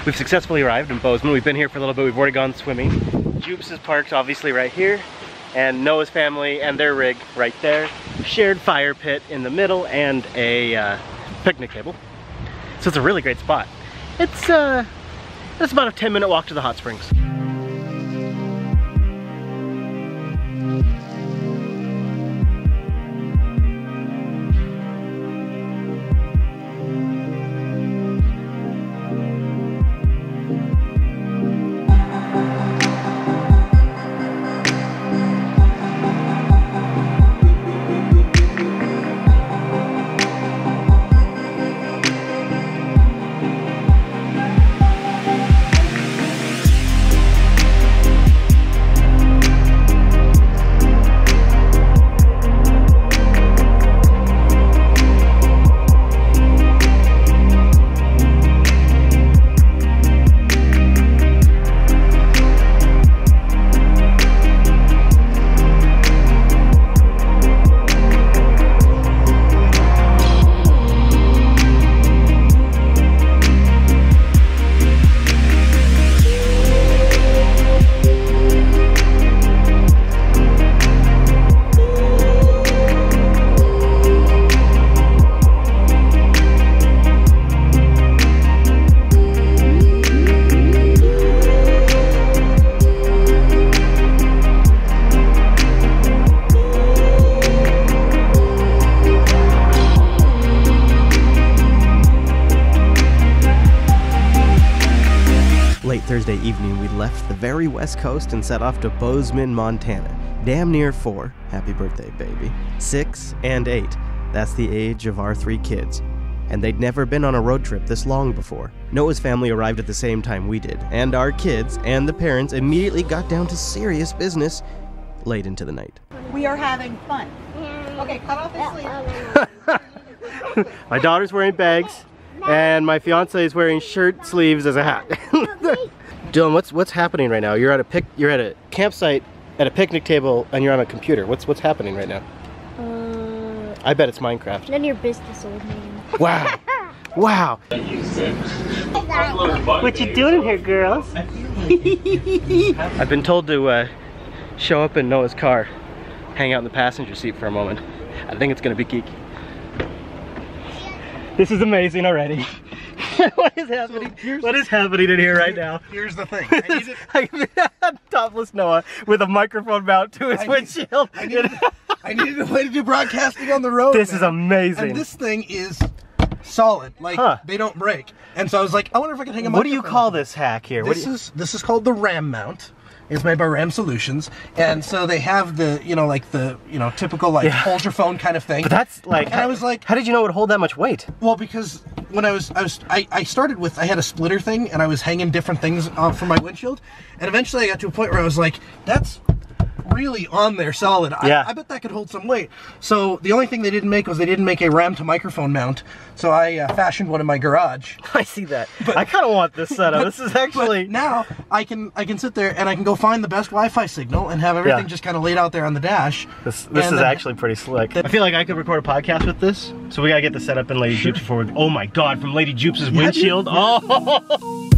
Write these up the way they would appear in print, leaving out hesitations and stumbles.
We've successfully arrived in Bozeman. We've been here for a little bit. We've already gone swimming. Jupes is parked obviously right here, and Noah's family and their rig right there. Shared fire pit in the middle and a picnic table. So it's a really great spot. It's about a 10-minute walk to the hot springs. Late Thursday evening, we left the very west coast and set off to Bozeman, Montana. Damn near 4. Happy birthday, baby. 6 and 8. That's the age of our 3 kids. And they'd never been on a road trip this long before. Noah's family arrived at the same time we did, and our kids and the parents immediately got down to serious business late into the night. We are having fun. Okay, cut off the sleeve. My daughter's wearing bags, and my fiance is wearing shirt sleeves as a hat. Dylan, what's happening right now? You're at a campsite at a picnic table, and you're on a computer. What's happening right now? I bet it's Minecraft. None of your business, old man. Wow. Wow. What you doing in here, girls? I've been told to show up in Noah's car, hang out in the passenger seat for a moment. I think it's gonna be geeky. This is amazing already. What is happening? So what is happening in here right now? Here's the thing. Topless Noah with a microphone mount to his windshield. I needed a way to do broadcasting on the road. This is amazing. And this thing is solid. Like, they don't break. And so I was like, I wonder if I can hang a microphone. What do you call this hack here? This is called the RAM mount. It's made by RAM Solutions, and so they have the, typical hold your phone kind of thing. But that's like, and I was like, how did you know it would hold that much weight? Well, because when I started with, I had a splitter thing, and I was hanging different things from my windshield, and eventually I got to a point where I was like, that's really on there solid. Yeah. I bet that could hold some weight. So the only thing they didn't make was they didn't make a RAM to microphone mount. So I fashioned one in my garage. I see that. But I kind of want this setup. This is actually... now I can sit there and I can go find the best Wi-Fi signal and have everything just kind of laid out there on the dash. This is actually pretty slick. I feel like I could record a podcast with this. So we gotta get the setup in Lady Jupes before we... Oh my God, from Lady Jupes' windshield. Oh!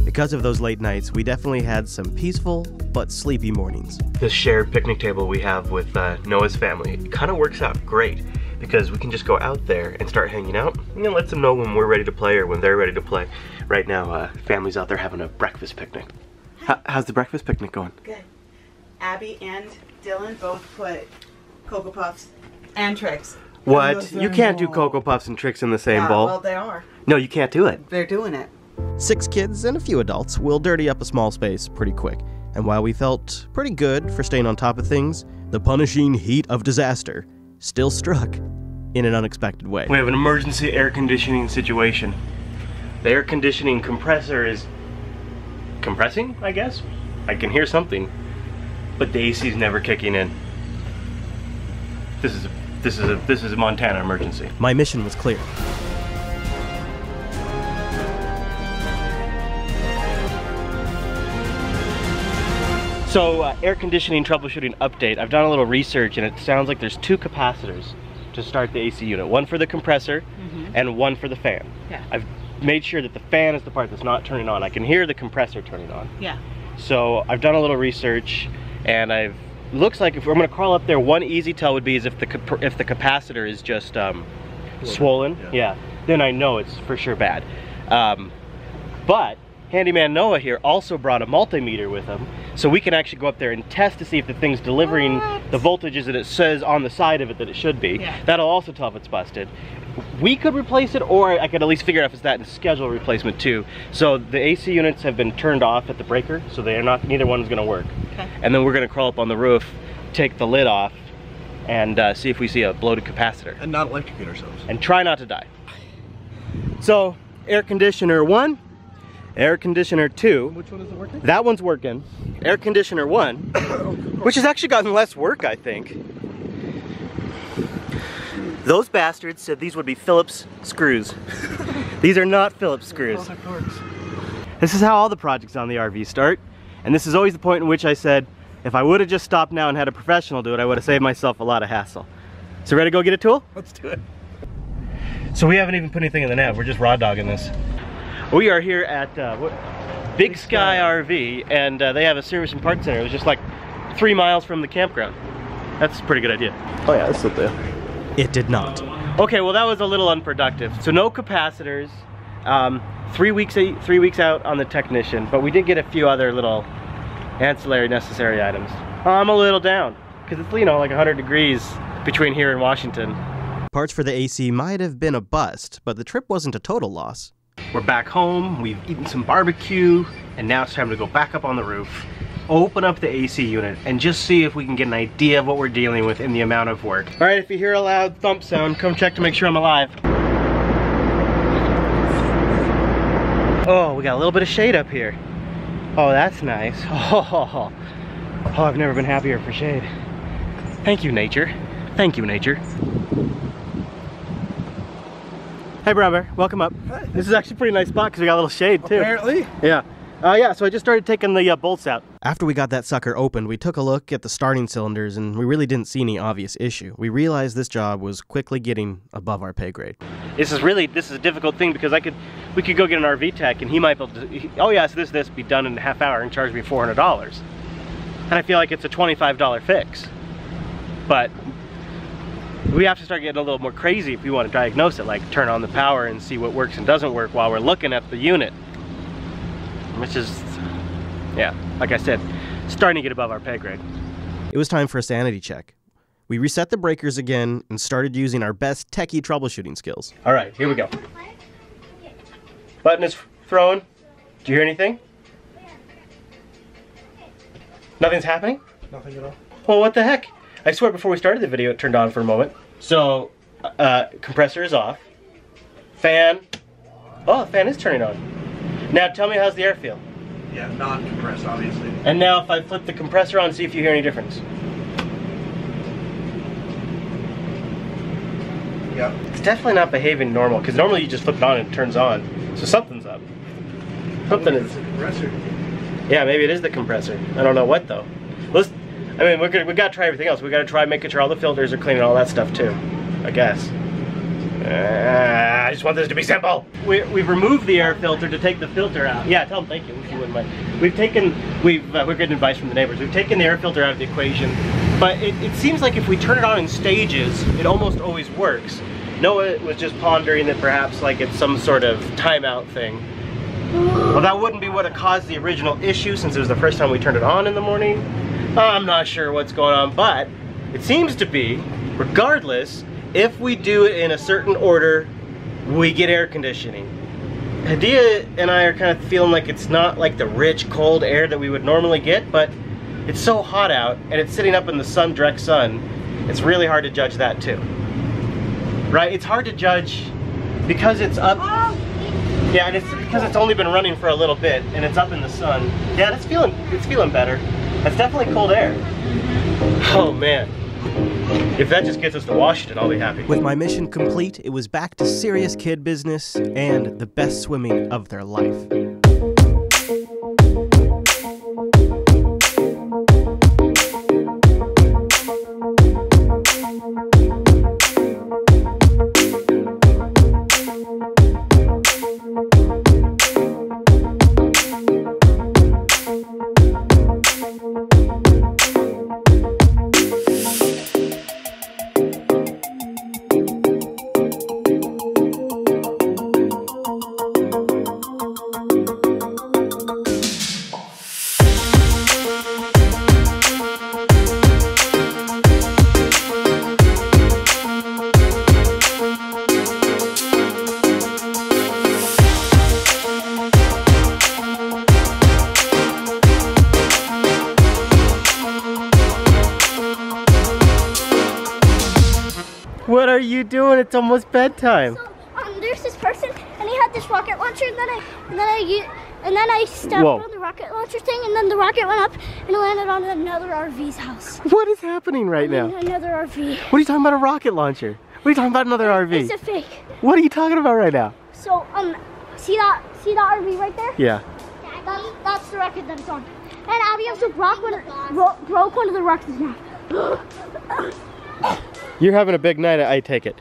Because of those late nights, we definitely had some peaceful but sleepy mornings. This shared picnic table we have with Noah's family kind of works out great because we can just go out there and start hanging out and then let them know when we're ready to play or when they're ready to play. Right now, family's out there having a breakfast picnic. How's the breakfast picnic going? Good. Abby and Dylan both put Cocoa Puffs and Trix. What? You can't do Cocoa Puffs and Trix in the same bowl. Well, they are. No, you can't do it. They're doing it. 6 kids and a few adults will dirty up a small space pretty quick. And while we felt pretty good for staying on top of things, the punishing heat of disaster still struck in an unexpected way. We have an emergency air conditioning situation. The air conditioning compressor is compressing, I guess? I can hear something, but the AC's never kicking in. This is a Montana emergency. My mission was clear. So air conditioning troubleshooting update. I've done a little research and it sounds like there's 2 capacitors to start the AC unit. One for the compressor and one for the fan. Yeah. I've made sure that the fan is the part that's not turning on. I can hear the compressor turning on. Yeah. So I've done a little research and looks like if I'm gonna crawl up there, one easy tell would be is if the capacitor is just swollen. Yeah. Then I know it's for sure bad. But Handyman Noah here also brought a multimeter with him, so we can actually go up there and test to see if the thing's delivering the voltages that it says on the side of it that it should be. Yeah. That'll also tell if it's busted. We could replace it, or I could at least figure out if it's that and schedule a replacement too. So the AC units have been turned off at the breaker, so they are not, neither one's gonna work. Okay. And then we're gonna crawl up on the roof, take the lid off, and see if we see a bloated capacitor. And not electrocute ourselves. And try not to die. So, air conditioner 1, air conditioner 2. Which one isn't working? That one's working. Air conditioner 1, which has actually gotten less work, I think. Those bastards said these would be Phillips screws. These are not Phillips screws. This is how all the projects on the RV start. And this is always the point in which I said, if I would have just stopped now and had a professional do it, I would have saved myself a lot of hassle. So ready to go get a tool? Let's do it. So we haven't even put anything in the nav, we're just raw dogging this. We are here at Big Sky RV, and they have a service and parts center. It was just like 3 miles from the campground. That's a pretty good idea. Oh yeah, it's up there. It did not. Okay, well that was a little unproductive. So no capacitors, 3 weeks out on the technician, but we did get a few other little ancillary necessary items. I'm a little down, because it's, you know, like 100 degrees between here and Washington. Parts for the AC might have been a bust, but the trip wasn't a total loss. We're back home, we've eaten some barbecue, and now it's time to go back up on the roof, open up the AC unit, and just see if we can get an idea of what we're dealing with in the amount of work. All right, if you hear a loud thump sound, come check to make sure I'm alive. Oh, we got a little bit of shade up here. Oh, that's nice. Oh, I've never been happier for shade. Thank you, nature. Thank you, nature. Hey, Brown Bear, welcome up. Hi. This is actually a pretty nice spot because we got a little shade too. Apparently. Yeah. Yeah, so I just started taking the bolts out. After we got that sucker opened, we took a look at the starting cylinders and we really didn't see any obvious issue. We realized this job was quickly getting above our pay grade. This is a difficult thing because we could go get an RV tech and he might be able to, oh yeah, so this be done in a half hour and charge me $400. And I feel like it's a $25 fix. But we have to start getting a little more crazy if we want to diagnose it, like turn on the power and see what works and doesn't work while we're looking at the unit. Which is, yeah, like I said, starting to get above our pay grade. It was time for a sanity check. We reset the breakers again and started using our best techie troubleshooting skills. All right, here we go. Button is thrown. Do you hear anything? Nothing's happening? Nothing at all. Well, what the heck? I swear before we started the video it turned on for a moment. So, compressor is off. Fan. Oh, the fan is turning on. Now tell me, how's the air feel? Yeah, non-compressed, obviously. And now if I flip the compressor on, see if you hear any difference. Yep. It's definitely not behaving normal, because normally you just flip it on and it turns on. So something's up. Something is. The compressor. Yeah, maybe it is the compressor. I don't know what though. I mean, we got to try everything else. We got to try making sure all the filters are clean and all that stuff too, I guess. I just want this to be simple. We've removed the air filter to take the filter out. Yeah, tell them thank you if you wouldn't mind. We're getting advice from the neighbors. We've taken the air filter out of the equation, but it seems like if we turn it on in stages, it almost always works. Noah was just pondering that perhaps like it's some sort of timeout thing. Well, that wouldn't be what caused the original issue since it was the first time we turned it on in the morning. I'm not sure what's going on, but it seems to be, regardless, if we do it in a certain order, we get air conditioning. Hadia and I are kind of feeling like it's not like the rich, cold air that we would normally get, but it's so hot out, and it's sitting up in the sun, direct sun, it's really hard to judge that too. Right? It's hard to judge because it's up. Yeah, and it's because it's only been running for a little bit, and it's up in the sun. Yeah, it's feeling better. That's definitely cold air. Oh man. If that just gets us to Washington, I'll be happy. With my mission complete, it was back to serious kid business and the best swimming of their life. What are you doing? It's almost bedtime. So, there's this person, and he had this rocket launcher, and then I stepped Whoa. on the rocket launcher thing, and then the rocket went up and landed on another RV's house. What is happening right now? Another RV. What are you talking about, a rocket launcher? What are you talking about, another RV? It's a fake. What are you talking about right now? So, see that RV right there? Yeah. That's the rocket that it's on. And Abby also broke one of the rockets now. You're having a big night, I take it.